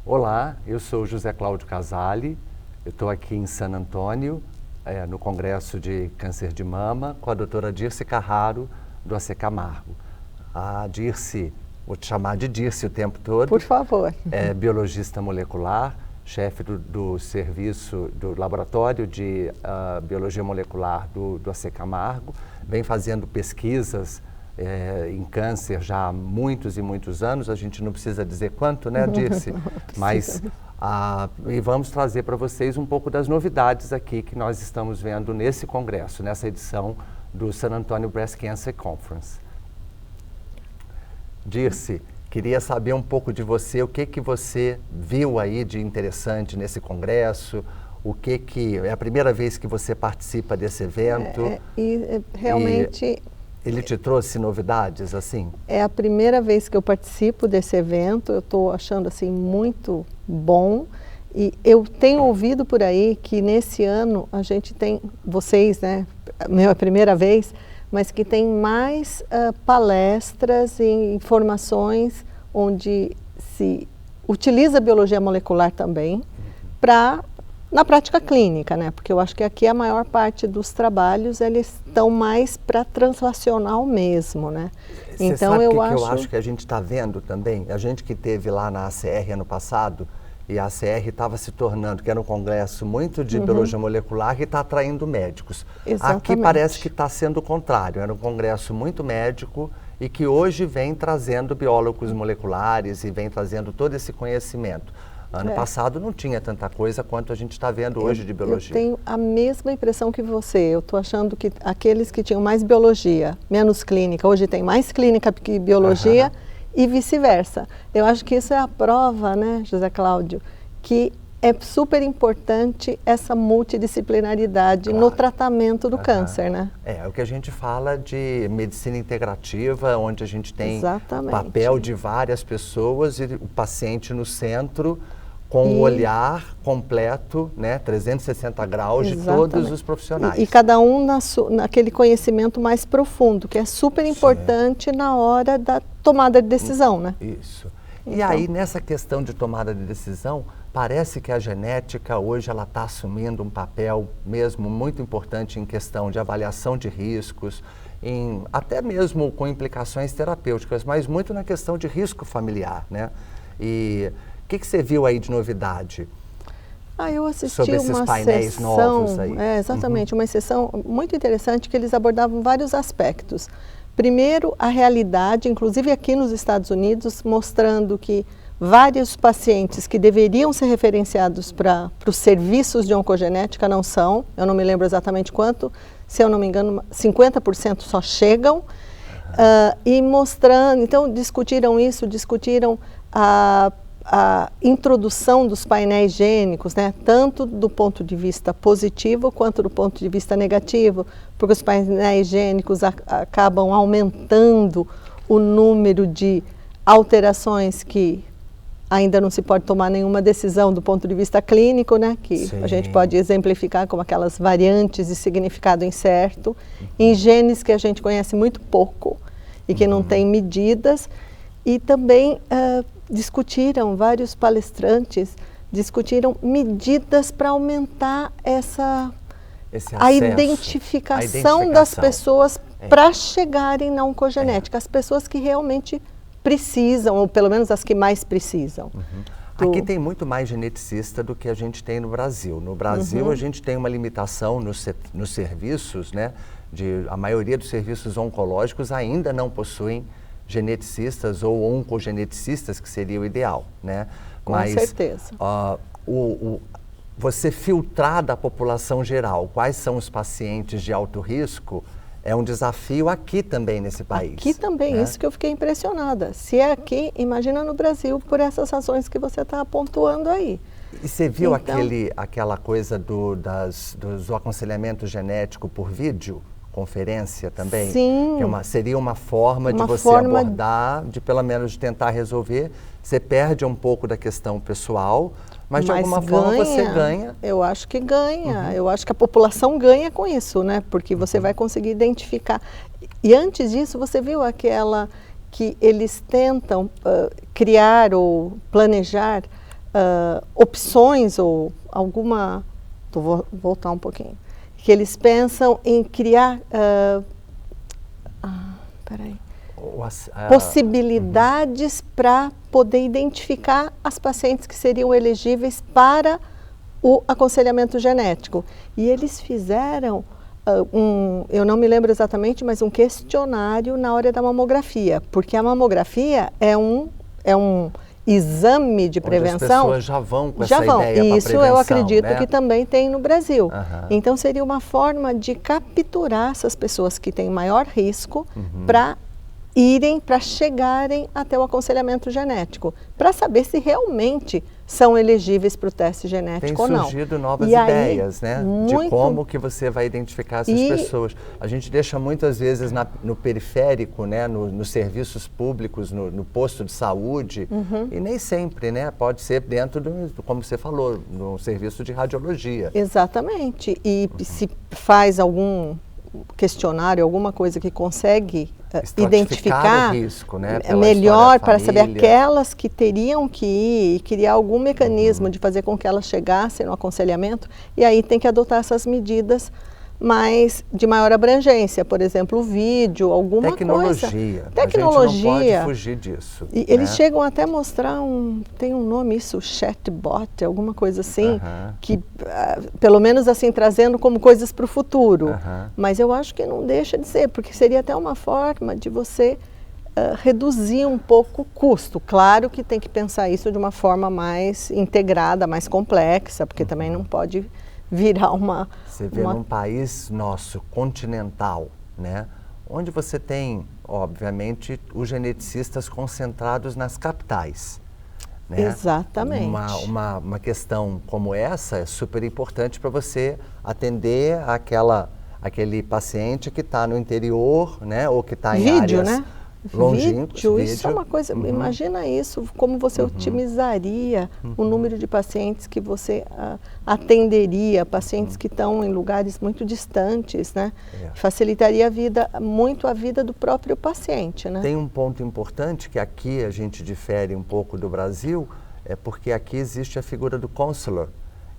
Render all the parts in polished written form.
Olá, eu sou José Cláudio Casale, eu estou aqui em San Antônio, no Congresso de Câncer de Mama, com a doutora Dirce Carraro, do AC Camargo. A Dirce, vou te chamar de Dirce o tempo todo. Por favor. É biologista molecular, chefe do serviço do laboratório de biologia molecular do AC Camargo, vem fazendo pesquisas em câncer já há muitos e muitos anos, a gente não precisa dizer quanto, né, Dirce? Mas e vamos trazer para vocês um pouco das novidades aqui que nós estamos vendo nesse congresso, nessa edição do San Antonio Breast Cancer Conference. Dirce, queria saber um pouco de você, o que você viu aí de interessante nesse congresso, é a primeira vez que você participa desse evento? Realmente... Ele te trouxe novidades, assim? É a primeira vez que eu participo desse evento, eu estou achando, assim, muito bom. E eu tenho ouvido por aí que nesse ano a gente tem, vocês, né, a primeira vez, mas que tem mais palestras e informações onde se utiliza a biologia molecular também na prática clínica, né? Porque eu acho que aqui a maior parte dos trabalhos eles estão mais para translacional mesmo, né? Você então sabe eu acho que a gente está vendo também, a gente que esteve lá na ACR ano passado, e a ACR estava se tornando, que era um congresso muito de biologia molecular, que está atraindo médicos. Exatamente. Aqui parece que está sendo o contrário, era um congresso muito médico e que hoje vem trazendo biólogos moleculares e vem trazendo todo esse conhecimento. Ano passado não tinha tanta coisa quanto a gente está vendo hoje de biologia. Eu tenho a mesma impressão que você. Eu estou achando que aqueles que tinham mais biologia, menos clínica, hoje tem mais clínica que biologia e vice-versa. Eu acho que isso é a prova, né, José Cláudio, que é super importante essa multidisciplinaridade no tratamento do câncer, né? É o que a gente fala de medicina integrativa, onde a gente tem o papel de várias pessoas e o paciente no centro, com o olhar completo, né, 360 graus de todos os profissionais. E cada um naquele conhecimento mais profundo, que é super importante na hora da tomada de decisão, né? Isso. E aí, nessa questão de tomada de decisão, parece que a genética hoje ela está assumindo um papel mesmo muito importante em questão de avaliação de riscos, até mesmo com implicações terapêuticas, mas muito na questão de risco familiar, né? E o que você viu aí de novidade? Eu assisti sobre esses painéis novos aí. Exatamente, uma sessão muito interessante que eles abordavam vários aspectos. Primeiro, a realidade, inclusive aqui nos Estados Unidos, mostrando que vários pacientes que deveriam ser referenciados para os serviços de oncogenética não são, eu não me lembro exatamente quanto, se eu não me engano, 50% só chegam, e mostrando, então discutiram isso, discutiram a introdução dos painéis gênicos, né, tanto do ponto de vista positivo quanto do ponto de vista negativo, porque os painéis gênicos acabam aumentando o número de alterações que ainda não se pode tomar nenhuma decisão do ponto de vista clínico, né, que a gente pode exemplificar como aquelas variantes de significado incerto, em genes que a gente conhece muito pouco e que não tem medidas, e também discutiram, vários palestrantes discutiram medidas para aumentar a identificação das pessoas para chegarem na oncogenética, as pessoas que realmente precisam, ou pelo menos as que mais precisam. Aqui tem muito mais geneticista do que a gente tem no Brasil. No Brasil, a gente tem uma limitação nos serviços, né? A maioria dos serviços oncológicos ainda não possuem geneticistas ou oncogeneticistas, que seria o ideal, né? Com certeza. Você filtrar da população geral quais são os pacientes de alto risco é um desafio aqui também nesse país. Aqui também, né? Isso que eu fiquei impressionada. Se é aqui, imagina no Brasil, por essas razões que você está pontuando aí. E você viu aquela coisa do aconselhamento genético por vídeo? Conferência também? Sim. Que seria uma forma de você abordar, de pelo menos tentar resolver. Você perde um pouco da questão pessoal, mas de alguma forma você ganha. Eu acho que ganha. Eu acho que a população ganha com isso, né? Porque você vai conseguir identificar. E antes disso, você viu aquela que eles tentam criar ou planejar opções ou alguma... Vou voltar um pouquinho. Que eles pensam em criar... possibilidades para poder identificar as pacientes que seriam elegíveis para o aconselhamento genético. E eles fizeram eu não me lembro exatamente, mas um questionário na hora da mamografia, porque a mamografia é um exame de prevenção. As pessoas já vão com essa ideia para prevenção. Isso eu acredito que também tem no Brasil. Então seria uma forma de capturar essas pessoas que têm maior risco para chegarem até o aconselhamento genético, para saber se realmente são elegíveis para o teste genético ou não. Tem surgido novas ideias, né? De como que você vai identificar essas pessoas. A gente deixa muitas vezes no periférico, né? Nos serviços públicos, no posto de saúde, e nem sempre, né? Pode ser dentro como você falou, no serviço de radiologia. Exatamente. E se faz algum questionário, alguma coisa que consegue identificar o risco, né? melhor para saber aquelas que teriam que ir e criar algum mecanismo de fazer com que elas chegassem no aconselhamento, e aí tem que adotar essas medidas de maior abrangência, por exemplo, o vídeo, alguma coisa. Tecnologia. A gente não pode fugir disso. E eles chegam até a mostrar tem um nome isso, chatbot, alguma coisa assim, que pelo menos assim trazendo como coisas para o futuro. Mas eu acho que não deixa de ser, porque seria até uma forma de você reduzir um pouco o custo. Claro que tem que pensar isso de uma forma mais integrada, mais complexa, porque também não pode virar Você vê num país nosso, continental, né? Onde você tem, obviamente, os geneticistas concentrados nas capitais. Né? Exatamente. Uma questão como essa é super importante para você atender aquele paciente que está no interior, né? Ou que está em áreas né? longínquas. Isso é uma coisa, imagina isso, como você otimizaria o número de pacientes que você atenderia, pacientes que estão em lugares muito distantes, né? Facilitaria muito a vida do próprio paciente, né? Tem um ponto importante que aqui a gente difere um pouco do Brasil, é porque aqui existe a figura do counselor,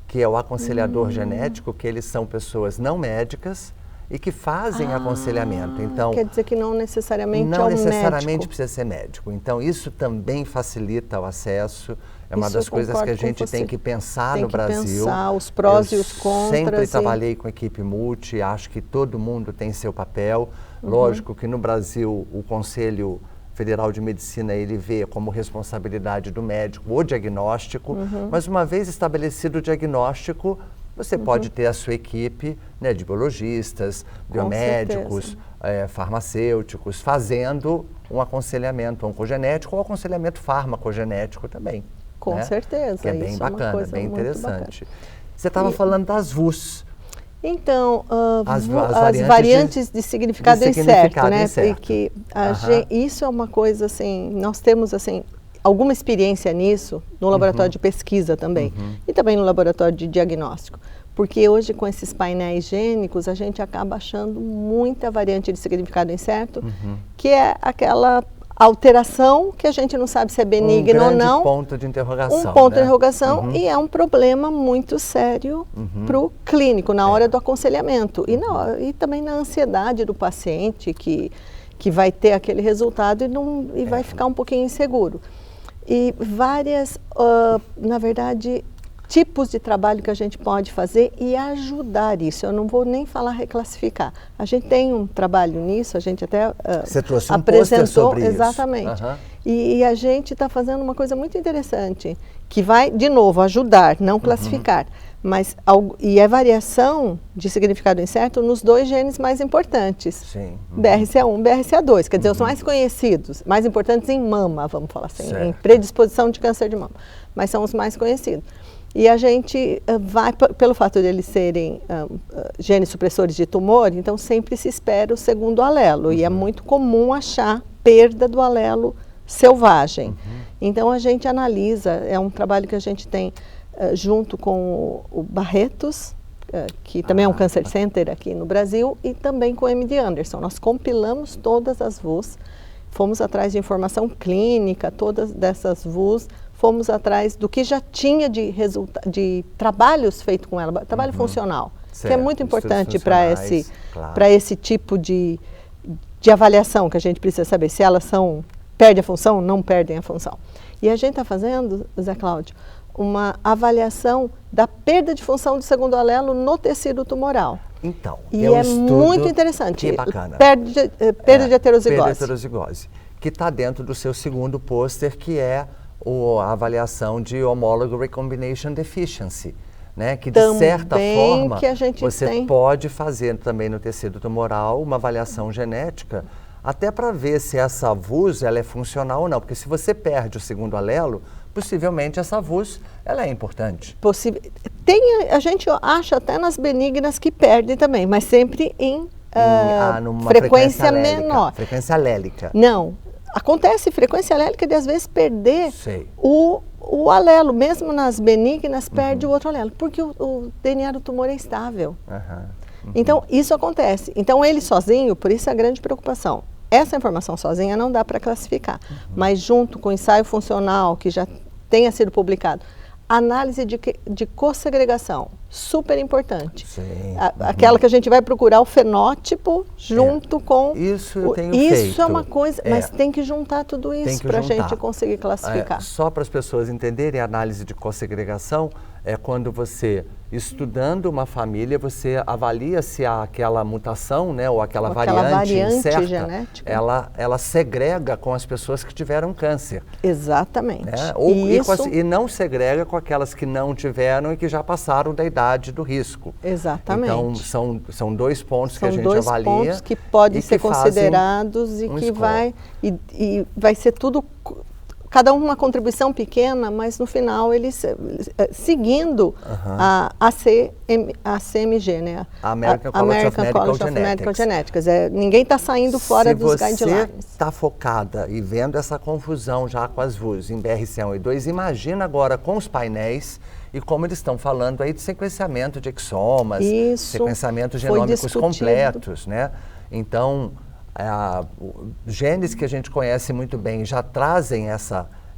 que é o aconselhador genético, que eles são pessoas não médicas, e que fazem aconselhamento. Então, quer dizer que não necessariamente precisa ser médico. Então, isso também facilita o acesso. É uma das coisas que a gente tem que pensar no Brasil. Tem que pensar os prós e os contras. Sempre trabalhei com equipe multi, acho que todo mundo tem seu papel. Lógico que no Brasil o Conselho Federal de Medicina, ele vê como responsabilidade do médico o diagnóstico, mas uma vez estabelecido o diagnóstico, você pode ter a sua equipe, né, de biologistas, biomédicos, farmacêuticos, fazendo um aconselhamento oncogenético ou aconselhamento farmacogenético também. Com certeza. Que é bem bacana, bem interessante. Você estava falando das VUS. Então, as variantes de significado incerto, né? Porque isso é uma coisa assim, nós temos assim alguma experiência nisso no laboratório de pesquisa também e também no laboratório de diagnóstico, porque hoje com esses painéis gênicos a gente acaba achando muita variante de significado incerto, que é aquela alteração que a gente não sabe se é benigna ou não. Um ponto de interrogação. Um ponto de interrogação e é um problema muito sério para o clínico na hora do aconselhamento e também na ansiedade do paciente que vai ter aquele resultado e vai ficar um pouquinho inseguro. E várias, na verdade, tipos de trabalho que a gente pode fazer e ajudar isso. Eu não vou nem falar reclassificar. A gente tem um trabalho nisso, a gente até Você trouxe um apresentou sobre isso. Exatamente. E a gente está fazendo uma coisa muito interessante, que vai, de novo, ajudar, não classificar. Mas, e é variação de significado incerto nos 2 genes mais importantes. Sim. BRCA1 e BRCA2, quer dizer, os mais conhecidos, mais importantes em mama, vamos falar assim, em predisposição de câncer de mama, mas são os mais conhecidos. E a gente vai, pelo fato de eles serem genes supressores de tumor, então sempre se espera o segundo alelo, e é muito comum achar perda do alelo selvagem. Então a gente analisa, é um trabalho que a gente tem junto com o Barretos, que também é um Cancer Center aqui no Brasil, e também com o MD Anderson. Nós compilamos todas as VUs, fomos atrás de informação clínica, todas dessas VUs, fomos atrás do que já tinha de trabalhos feitos com ela, trabalho funcional, certo, que é muito importante para claro. esse tipo de avaliação que a gente precisa saber se elas perdem a função, não perdem a função. E a gente está fazendo, Zé Cláudio, uma avaliação da perda de função do segundo alelo no tecido tumoral. Então, e é muito interessante. Que bacana. Perda de heterozigose. Perda de heterozigose, que está dentro do seu segundo pôster, que é a avaliação de homólogo recombination deficiency, né? Que de também certa forma que a gente você pode fazer também no tecido tumoral uma avaliação genética, até para ver se essa VUS ela é funcional ou não, porque se você perde o segundo alelo, possivelmente essa VUS ela é importante. A gente acha até nas benignas que perde também, mas sempre em numa frequência menor. Frequência alélica. Não. Acontece frequência alélica de às vezes perder o alelo, mesmo nas benignas, perde o outro alelo, porque o DNA do tumor é estável. Então, isso acontece. Então, ele sozinho, por isso a grande preocupação. Essa informação sozinha não dá para classificar, mas junto com o ensaio funcional, que já tenha sido publicado, análise de co-segregação, super importante. Aquela que a gente vai procurar o fenótipo junto com... Isso eu tenho feito. Isso é uma coisa, mas tem que juntar tudo isso para a gente conseguir classificar. Só para as pessoas entenderem, a análise de co-segregação é quando você, estudando uma família, você avalia se aquela mutação, né, ou aquela variante incerta, genética, ela segrega com as pessoas que tiveram câncer. Exatamente. Né? E não segrega com aquelas que não tiveram e que já passaram da idade do risco. Exatamente. Então, são dois pontos que a gente avalia. São dois pontos que podem ser considerados e que vai ser tudo... Cada uma contribuição pequena, mas no final eles seguindo a ACMG, né? American College of Medical Genetics. Ninguém está saindo fora dos guidelines. Se você está focada e vendo essa confusão já com as VUS em BRCA1 e 2, imagina agora com os painéis e como eles estão falando aí de sequenciamento de exomas, sequenciamentos genômicos completos, né? Então, genes que a gente conhece muito bem já trazem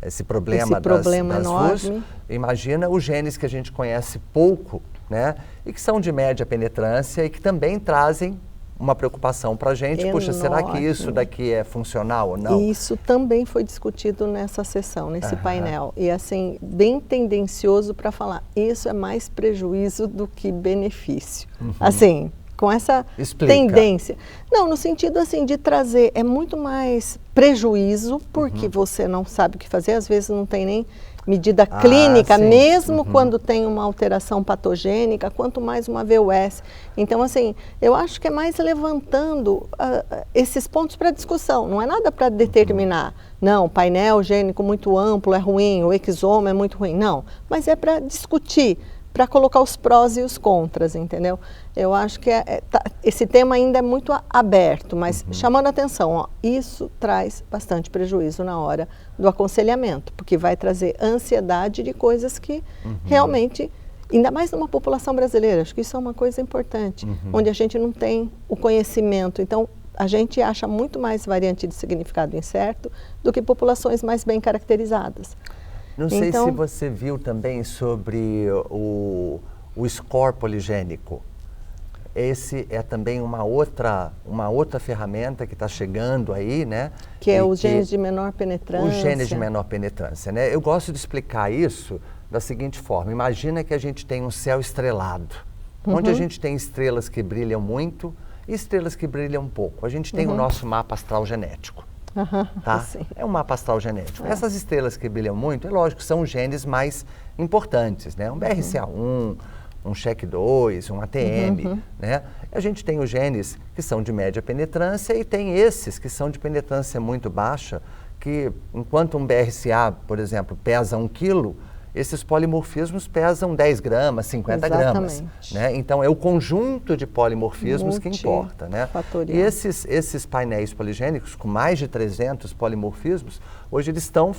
esse problema das VUS. Imagina os genes que a gente conhece pouco, né? E que são de média penetrância e que também trazem uma preocupação para a gente. Enorme. Puxa, será que isso daqui é funcional ou não? Isso também foi discutido nessa sessão, nesse painel. E assim, bem tendencioso para falar, isso é mais prejuízo do que benefício. Assim... com essa tendência. Não, no sentido assim de trazer, é muito mais prejuízo, porque você não sabe o que fazer, às vezes não tem nem medida clínica, mesmo quando tem uma alteração patogênica, quanto mais uma VUS. Então, assim, eu acho que é mais levantando esses pontos para discussão, não é nada para determinar, não, o painel gênico muito amplo é ruim, o exoma é muito ruim, não, mas é para discutir, para colocar os prós e os contras, entendeu? Eu acho que esse tema ainda é muito aberto, mas chamando a atenção, isso traz bastante prejuízo na hora do aconselhamento, porque vai trazer ansiedade de coisas que realmente, ainda mais numa população brasileira, acho que isso é uma coisa importante, onde a gente não tem o conhecimento, então a gente acha muito mais variante de significado incerto do que populações mais bem caracterizadas. Não sei se você viu também sobre o score poligênico. Esse é também uma outra ferramenta que está chegando aí, né? Que é os genes de menor penetrância. Os genes de menor penetrância, né? Eu gosto de explicar isso da seguinte forma. Imagina que a gente tem um céu estrelado, onde a gente tem estrelas que brilham muito e estrelas que brilham pouco. A gente tem o nosso mapa astral genético. Tá? É um mapa astral genético. Essas estrelas que brilham muito, é lógico, são os genes mais importantes, né? Um BRCA1, um CHEK2, um ATM, né? A gente tem os genes que são de média penetrância e tem esses que são de penetrância muito baixa, que enquanto um BRCA, por exemplo, pesa 1 quilo, esses polimorfismos pesam 10 gramas, 50 gramas. Né? Então, é o conjunto de polimorfismos que importa. Né? E esses painéis poligênicos, com mais de 300 polimorfismos, hoje eles estão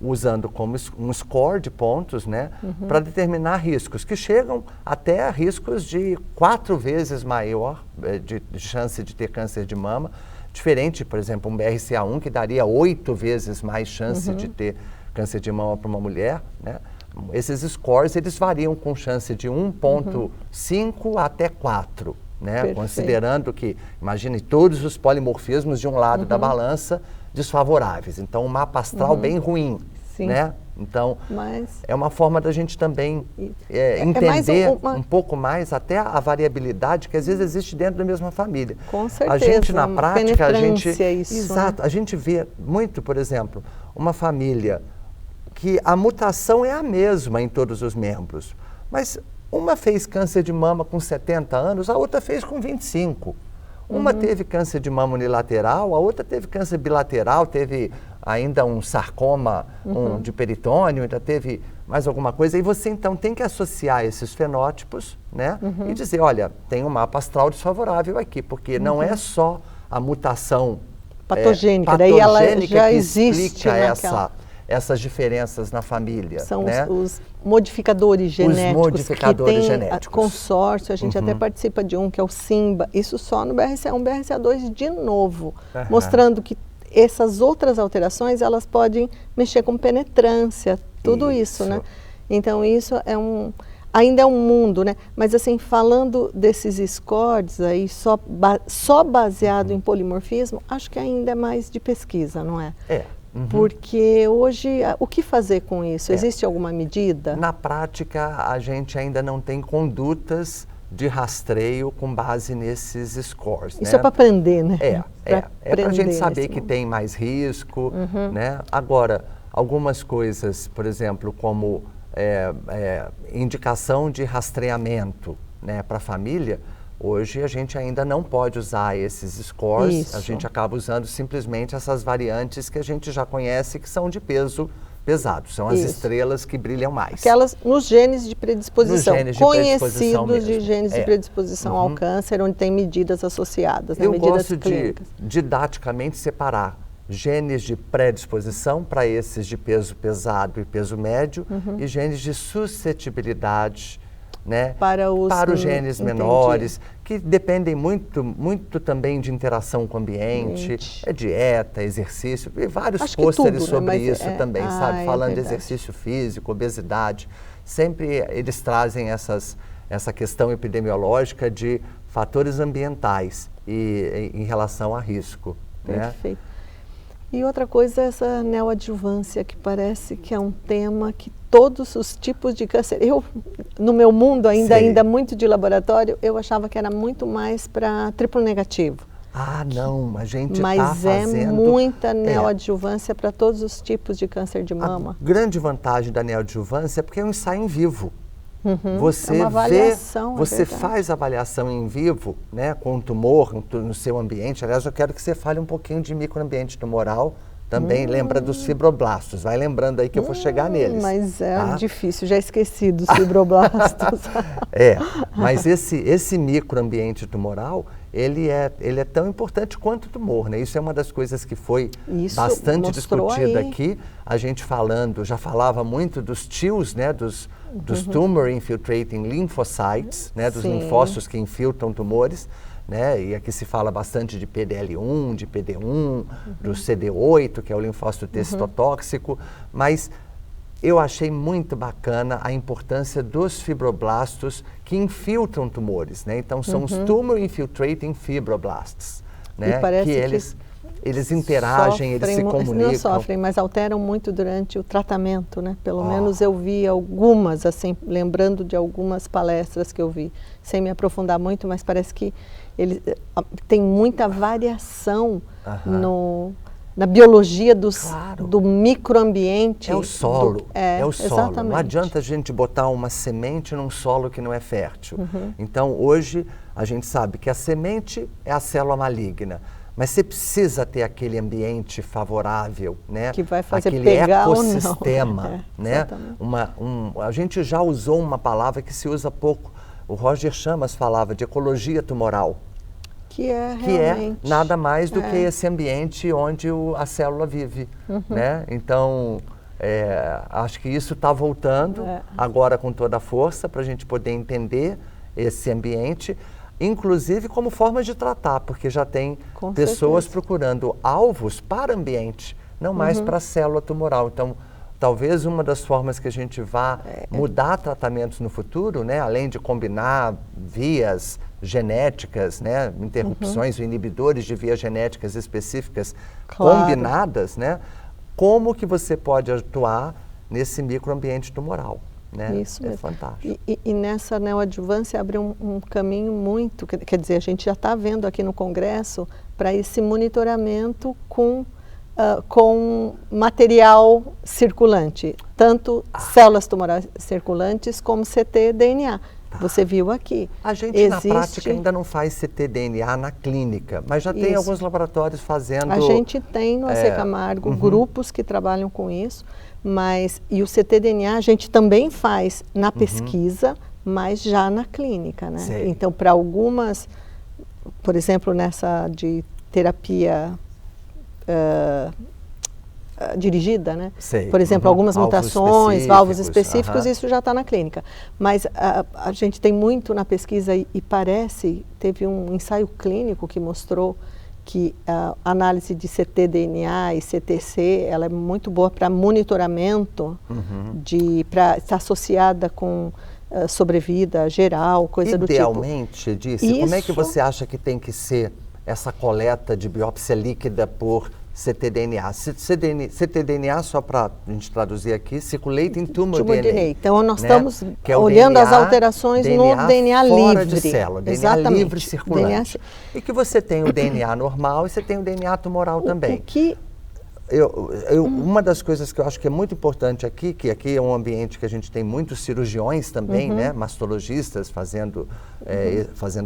usando como um score de pontos, né, para determinar riscos, que chegam até riscos de 4 vezes maior de chance de ter câncer de mama, diferente, por exemplo, um BRCA1 que daria 8 vezes mais chance de ter câncer de mama para uma mulher, né? Esses scores, eles variam com chance de 1,5 até 4, né? Perfeito. Considerando que, imagine todos os polimorfismos de um lado da balança desfavoráveis. Então, um mapa astral bem ruim, Sim. né? Então, é uma forma da gente também entender um pouco mais até a variabilidade que às vezes existe dentro da mesma família. Com certeza. A gente, na prática, isso, exato, a gente vê muito, por exemplo, uma família que a mutação é a mesma em todos os membros, mas uma fez câncer de mama com 70 anos, a outra fez com 25. Uma teve câncer de mama unilateral, a outra teve câncer bilateral, teve ainda um sarcoma de peritônio, ainda teve mais alguma coisa. E você, então, tem que associar esses fenótipos, né? E dizer, olha, tem um mapa astral desfavorável aqui, porque não é só a mutação patogênica, daí ela já que existe explica essas diferenças na família. São né? os modificadores genéticos. Os modificadores que tem genéticos. Consórcio, a gente até participa de um que é o SIMBA, isso só no BRCA1, BRCA2 de novo, mostrando que essas outras alterações, elas podem mexer com penetrância, tudo isso, né? Então, isso é ainda é um mundo, né? Mas, assim, falando desses scores aí, só baseado em polimorfismo, acho que ainda é mais de pesquisa, não é? Porque hoje, o que fazer com isso? Existe alguma medida? Na prática, a gente ainda não tem condutas de rastreio com base nesses scores. Isso é para aprender, né? É para a gente saber que tem mais risco, né? Agora, algumas coisas, por exemplo, como indicação de rastreamento, né, para a família, hoje a gente ainda não pode usar esses scores, a gente acaba usando simplesmente essas variantes que a gente já conhece que são de peso pesado, são as estrelas que brilham mais. Aquelas nos genes de predisposição, conhecidos de genes de predisposição ao câncer, onde tem medidas associadas, Eu gosto de didaticamente separar genes de predisposição para esses de peso pesado e peso médio e genes de suscetibilidade, né, para os genes menores, que dependem muito também de interação com o ambiente, dieta, exercício, e vários pôsteres sobre isso também, sabe? Falando de exercício físico, obesidade, sempre eles trazem essa questão epidemiológica de fatores ambientais e em relação a risco. Perfeito. Né? E outra coisa é essa neoadjuvância, que parece que é um tema que todos os tipos de câncer... Eu, no meu mundo, ainda muito de laboratório, eu achava que era muito mais para triplo negativo. Ah, não, a gente Mas muita neoadjuvância para todos os tipos de câncer de mama. A grande vantagem da neoadjuvância é porque é um ensaio em vivo. Você uma avaliação, você faz avaliação em vivo, né, com o tumor no seu ambiente. Aliás, eu quero que você fale um pouquinho de microambiente tumoral. Também lembra dos fibroblastos. Vai lembrando aí que eu vou chegar neles. Mas difícil, já esqueci dos fibroblastos. Mas esse microambiente tumoral, ele é tão importante quanto o tumor, né? Isso é uma das coisas que foi bastante discutida aqui. A gente já falava muito dos TILs, né? Dos Tumor Infiltrating Lymphocytes, né? Dos linfócitos que infiltram tumores. Né? E aqui se fala bastante de PDL1, de PD1, do CD8, que é o linfócito T citotóxico, mas eu achei muito bacana a importância dos fibroblastos que infiltram tumores, né? Então são os Tumor Infiltrating Fibroblasts, né? Que eles interagem, eles se comunicam. Não sofrem, mas alteram muito durante o tratamento, né? Pelo menos eu vi algumas, assim, lembrando de algumas palestras que eu vi, sem me aprofundar muito, mas parece que tem muita variação na biologia do microambiente. É o solo, é o solo. Exatamente. Não adianta a gente botar uma semente num solo que não é fértil. Então, hoje, a gente sabe que a semente é a célula maligna. Mas você precisa ter aquele ambiente favorável, né? Que vai fazer aquele pegar ecossistema, ou não. né? A gente já usou uma palavra que se usa pouco. O Roger Chamas falava de ecologia tumoral. Que é nada mais do que esse ambiente onde a célula vive, né? Então, acho que isso está voltando agora com toda a força para a gente poder entender esse ambiente, inclusive como forma de tratar, porque já tem pessoas procurando alvos para ambiente, não mais para a célula tumoral. Então, talvez uma das formas que a gente vá mudar tratamentos no futuro, né, além de combinar vias genéticas, né, interrupções ou inibidores de vias genéticas específicas combinadas, né, como que você pode atuar nesse microambiente tumoral. Né? Isso mesmo. Fantástico. E nessa neoadjuvância abre um caminho muito, quer dizer, a gente já está vendo aqui no Congresso para esse monitoramento com material circulante, tanto células tumorais circulantes como ctDNA. Você viu aqui. A gente na prática ainda não faz ctDNA na clínica, mas já tem alguns laboratórios fazendo... A gente tem no AC Camargo grupos que trabalham com isso, e o ctDNA a gente também faz na pesquisa, mas já na clínica, né? Sei. Então, para algumas, por exemplo, nessa de terapia dirigida, né? Sei. Por exemplo, algumas mutações, valvos específicos, isso já está na clínica. Mas a gente tem muito na pesquisa e parece, teve um ensaio clínico que mostrou que a análise de ctDNA e CTC, ela é muito boa para monitoramento, para estar associada com sobrevida geral, coisa do tipo. Idealmente, Edícia, como é que você acha que tem que ser essa coleta de biópsia líquida por ctDNA? ctDNA, só para a gente traduzir aqui, Circulating Tumor DNA. Então, nós estamos olhando as alterações no DNA fora livre. De célula, DNA livre circulante. E que você tem o DNA normal e você tem o DNA tumoral também. Uma das coisas que eu acho que é muito importante aqui, que aqui é um ambiente que a gente tem muitos cirurgiões também, né, mastologistas fazendo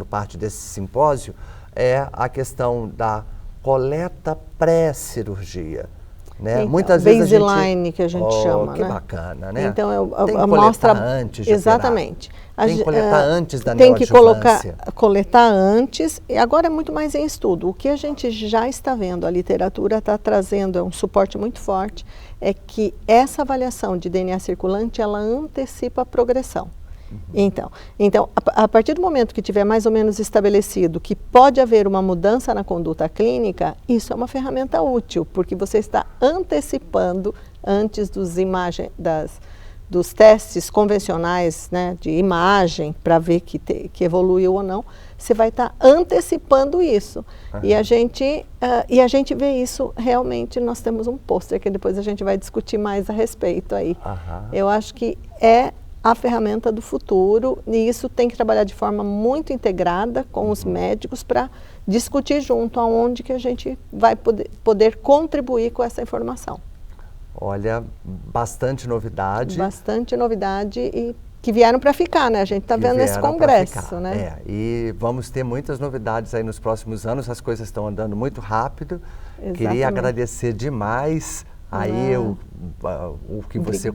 parte desse simpósio, é a questão da coleta pré-cirurgia. Né? Então, muitas vezes baseline que a gente chama, que né? bacana, né? Então, tem que coletar antes de exatamente. Tem que coletar antes da Tem que neoadjuvância. coletar antes, e agora é muito mais em estudo. O que a gente já está vendo, a literatura está trazendo um suporte muito forte, é que essa avaliação de DNA circulante, ela antecipa a progressão. Então, a partir do momento que tiver mais ou menos estabelecido que pode haver uma mudança na conduta clínica, isso é uma ferramenta útil, porque você está antecipando antes dos testes convencionais, né, de imagem, para ver que evoluiu ou não, você vai estar antecipando isso. E a gente vê isso realmente, nós temos um pôster que depois a gente vai discutir mais a respeito aí. Eu acho que é a ferramenta do futuro, e isso tem que trabalhar de forma muito integrada com os médicos para discutir junto aonde que a gente vai poder contribuir com essa informação. Olha, bastante novidade. Bastante novidade e que vieram para ficar, né? A gente está vendo nesse congresso, né? E vamos ter muitas novidades aí nos próximos anos, as coisas estão andando muito rápido. Exatamente. Queria agradecer demais aí o que você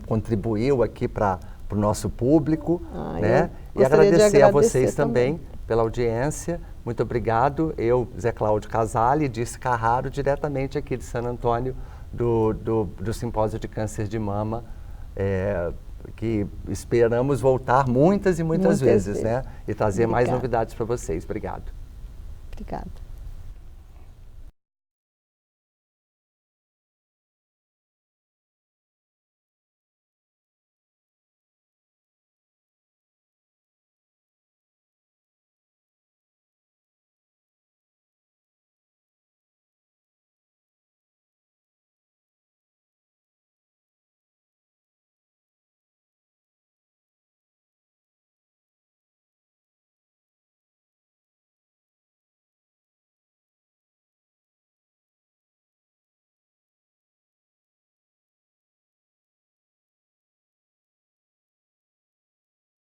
contribuiu aqui para o nosso público, né? E agradecer a vocês também pela audiência. Muito obrigado. Eu, Zé Cláudio Casale, Edícia Carraro, diretamente aqui de San Antônio, do Simpósio de Câncer de Mama, que esperamos voltar muitas e muitas vezes, né? E trazer mais novidades para vocês. Obrigado. Obrigada.